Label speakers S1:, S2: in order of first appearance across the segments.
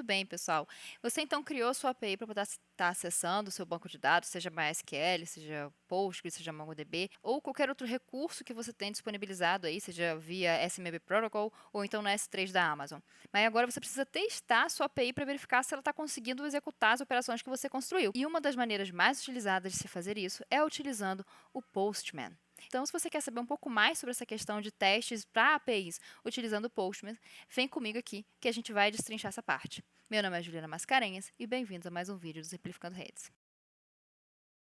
S1: Muito bem, pessoal. Você então criou sua API para poder estar acessando o seu banco de dados, seja MySQL, seja Postgres, seja MongoDB, ou qualquer outro recurso que você tenha disponibilizado aí, seja via SMB Protocol ou então na S3 da Amazon. Mas agora você precisa testar a sua API para verificar se ela está conseguindo executar as operações que você construiu. E uma das maneiras mais utilizadas de se fazer isso é utilizando o Postman. Então, se você quer saber um pouco mais sobre essa questão de testes para APIs utilizando o Postman, vem comigo aqui que a gente vai destrinchar essa parte. Meu nome é Juliana Mascarenhas e bem-vindos a mais um vídeo do Simplificando Redes.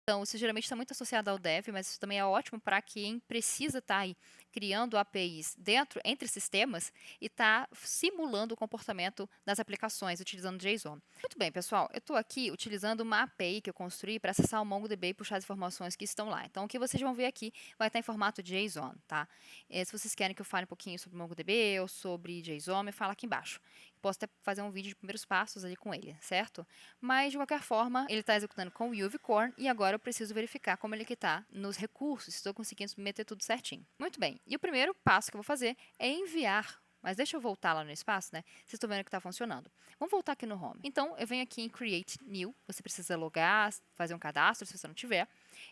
S1: Então, isso geralmente está muito associado ao dev, mas isso também é ótimo para quem precisa estar aí criando APIs entre sistemas e está simulando o comportamento das aplicações utilizando JSON. Muito bem, pessoal, eu estou aqui utilizando uma API que eu construí para acessar o MongoDB e puxar as informações que estão lá. Então, o que vocês vão ver aqui vai estar em formato JSON, tá? Se vocês querem que eu fale um pouquinho sobre MongoDB ou sobre JSON, me fala aqui embaixo. Posso até fazer um vídeo de primeiros passos ali com ele, certo? Mas, de qualquer forma, ele está executando com o UVCorn e agora eu preciso verificar como ele está nos recursos, se estou conseguindo submeter tudo certinho. Muito bem, e o primeiro passo que eu vou fazer é enviar. Mas deixa eu voltar lá no espaço, né? Vocês estão vendo que está funcionando. Vamos voltar aqui no Home. Então, eu venho aqui em Create New. Você precisa logar, fazer um cadastro, se você não tiver.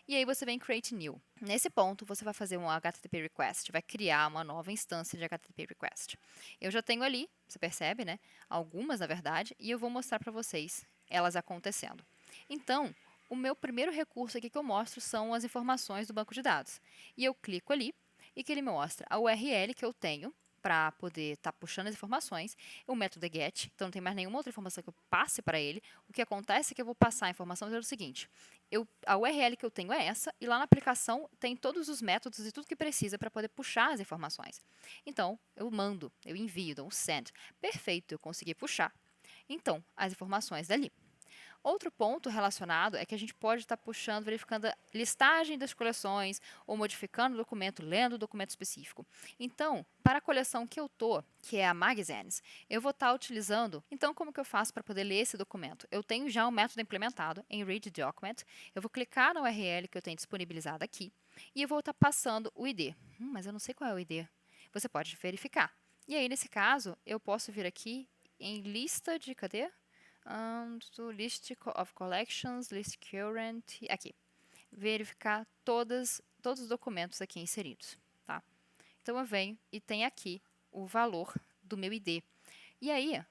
S1: E aí você vem em Create New. Nesse ponto, você vai fazer um HTTP Request. Vai criar uma nova instância de HTTP Request. Eu já tenho ali, você percebe, né? Algumas, na verdade. E eu vou mostrar para vocês elas acontecendo. Então, o meu primeiro recurso aqui que eu mostro são as informações do banco de dados. E eu clico ali e que ele me mostra a URL que eu tenho para poder estar puxando as informações, o método get, então não tem mais nenhuma outra informação que eu passe para ele. O que acontece é que eu vou passar a informação dizendo o seguinte, a URL que eu tenho é essa, e lá na aplicação tem todos os métodos e tudo que precisa para poder puxar as informações. Então, eu mando, eu envio, dou um send. Perfeito, eu consegui puxar. Então, as informações dali. Outro ponto relacionado é que a gente pode estar puxando, verificando a listagem das coleções ou modificando o documento, lendo o documento específico. Então, para a coleção que eu estou, que é a Magazines, eu vou estar utilizando. Então, como que eu faço para poder ler esse documento? Eu tenho já um método implementado em Read Document. Eu vou clicar na URL que eu tenho disponibilizada aqui e eu vou estar passando o ID. Mas eu não sei qual é o ID. Você pode verificar. E aí, nesse caso, eu posso vir aqui em lista de. Cadê? List of collections, list current, aqui. Verificar todos os documentos aqui inseridos, tá? Então, eu venho e tem aqui o valor do meu ID. E aí,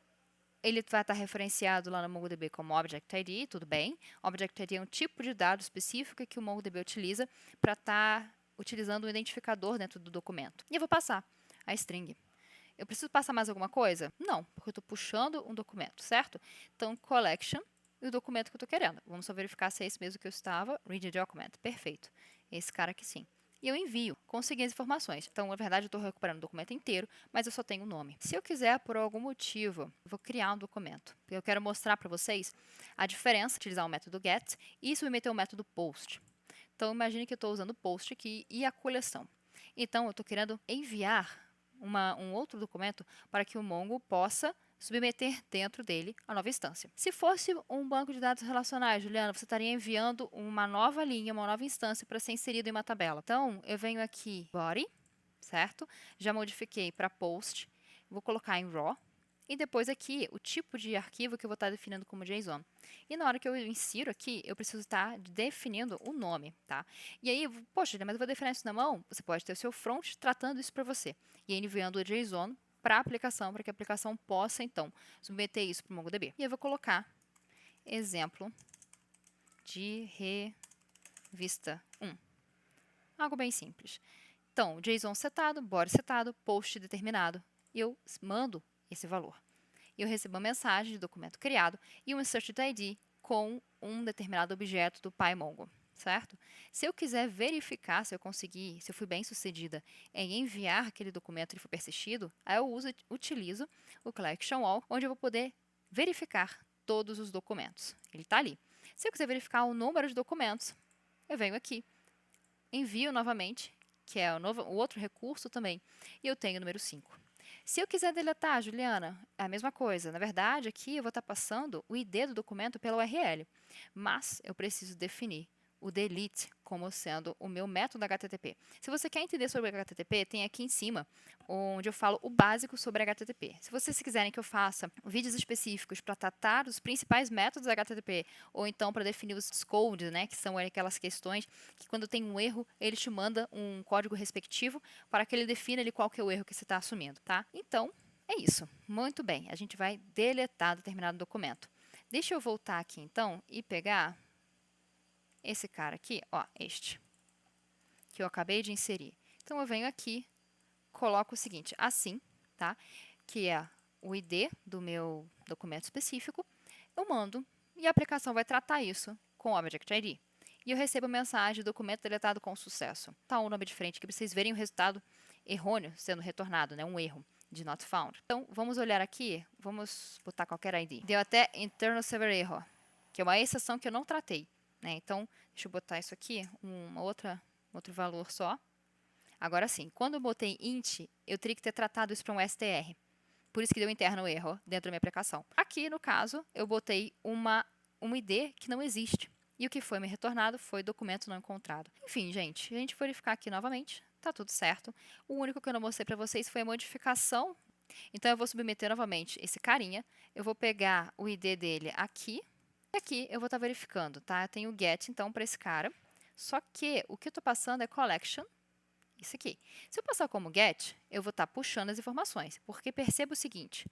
S1: ele vai estar referenciado lá no MongoDB como Object ID, tudo bem. Object ID é um tipo de dado específico que o MongoDB utiliza para estar utilizando um identificador dentro do documento. E eu vou passar a string. Eu preciso passar mais alguma coisa? Não, porque eu estou puxando um documento, certo? Então, collection e o documento que eu estou querendo. Vamos só verificar se é esse mesmo que eu estava. Read document. Perfeito. Esse cara aqui sim. E eu envio, consegui as informações. Então, na verdade, eu estou recuperando o documento inteiro, mas eu só tenho o nome. Se eu quiser, por algum motivo, eu vou criar um documento. Eu quero mostrar para vocês a diferença de utilizar o método get e submeter o método post. Então, imagine que eu estou usando o post aqui e a coleção. Então, eu estou querendo enviar um outro documento para que o Mongo possa submeter dentro dele a nova instância. Se fosse um banco de dados relacionais, Juliana, você estaria enviando uma nova linha, uma nova instância para ser inserida em uma tabela. Então, eu venho aqui, body, certo? Já modifiquei para post, vou colocar em raw, e depois aqui o tipo de arquivo que eu vou estar definindo como JSON. E na hora que eu insiro aqui, eu preciso estar definindo o nome, tá? E aí, poxa, mas eu vou definir isso na mão? Você pode ter o seu front tratando isso para você. E aí, enviando o JSON para a aplicação, para que a aplicação possa, então, submeter isso para o MongoDB. E eu vou colocar exemplo de revista 1. Algo bem simples. Então, JSON setado, body setado, post determinado. E eu mando esse valor. Eu recebo uma mensagem de documento criado e um insert ID com um determinado objeto do PyMongo, certo? Se eu quiser verificar se eu consegui, se eu fui bem sucedida em enviar aquele documento e ele foi persistido, aí eu utilizo o collection all, onde eu vou poder verificar todos os documentos. Ele está ali. Se eu quiser verificar o número de documentos, eu venho aqui, envio novamente, que é o outro recurso também, e eu tenho o número 5. Se eu quiser deletar, Juliana, é a mesma coisa. Na verdade, aqui eu vou estar passando o ID do documento pela URL, mas eu preciso definir o delete como sendo o meu método HTTP. Se você quer entender sobre HTTP, tem aqui em cima onde eu falo o básico sobre HTTP. Se vocês quiserem que eu faça vídeos específicos para tratar os principais métodos HTTP ou então para definir os codes, né, que são aquelas questões que quando tem um erro, ele te manda um código respectivo para que ele defina ali qual que é o erro que você está assumindo, tá? Então, é isso. Muito bem, a gente vai deletar determinado documento. Deixa eu voltar aqui então e pegar esse cara aqui, ó, este, que eu acabei de inserir. Então, eu venho aqui, coloco o seguinte, assim, tá? Que é o ID do meu documento específico, eu mando e a aplicação vai tratar isso com o Object ID. E eu recebo a mensagem, documento deletado com sucesso. Tá um nome diferente aqui para vocês verem o resultado errôneo sendo retornado, né? Um erro de not found. Então, vamos olhar aqui, vamos botar qualquer ID. Deu até internal server error, que é uma exceção que eu não tratei, né? Então, deixa eu botar isso aqui, outro valor só. Agora sim, quando eu botei int, eu teria que ter tratado isso para um str. Por isso que deu internal error dentro da minha aplicação. Aqui, no caso, eu botei um ID que não existe. E o que foi me retornado foi documento não encontrado. Enfim, gente, a gente verificar aqui novamente, tá tudo certo. O único que eu não mostrei para vocês foi a modificação. Então, eu vou submeter novamente esse carinha. Eu vou pegar o ID dele aqui. E aqui eu vou estar verificando, tá? Eu tenho o get, então, para esse cara. Só que o que eu estou passando é collection. Isso aqui. Se eu passar como get, eu vou estar puxando as informações, porque perceba o seguinte,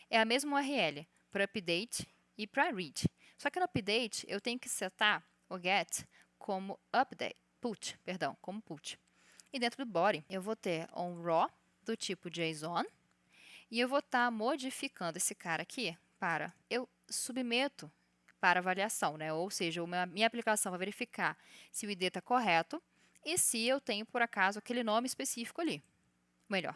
S1: é a mesma URL para update e para read. Só que no update, eu tenho que setar o get como como put. E dentro do body, eu vou ter um raw do tipo JSON e eu vou estar modificando esse cara aqui para eu submeto para avaliação, né? Ou seja, minha aplicação vai verificar se o ID está correto e se eu tenho, por acaso, aquele nome específico ali. Melhor,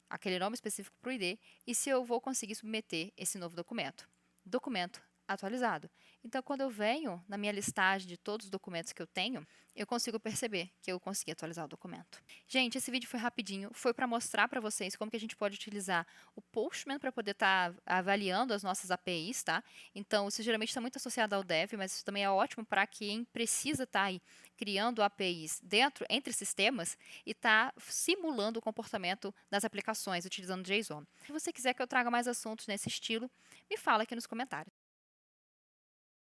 S1: aquele nome específico para o ID e se eu vou conseguir submeter esse novo documento. Documento atualizado. Então, quando eu venho na minha listagem de todos os documentos que eu tenho, eu consigo perceber que eu consegui atualizar o documento. Gente, esse vídeo foi rapidinho, foi para mostrar para vocês como que a gente pode utilizar o Postman para poder estar avaliando as nossas APIs, tá? Então, isso geralmente está muito associado ao Dev, mas isso também é ótimo para quem precisa estar aí criando APIs entre sistemas e está simulando o comportamento das aplicações utilizando JSON. Se você quiser que eu traga mais assuntos nesse estilo, me fala aqui nos comentários.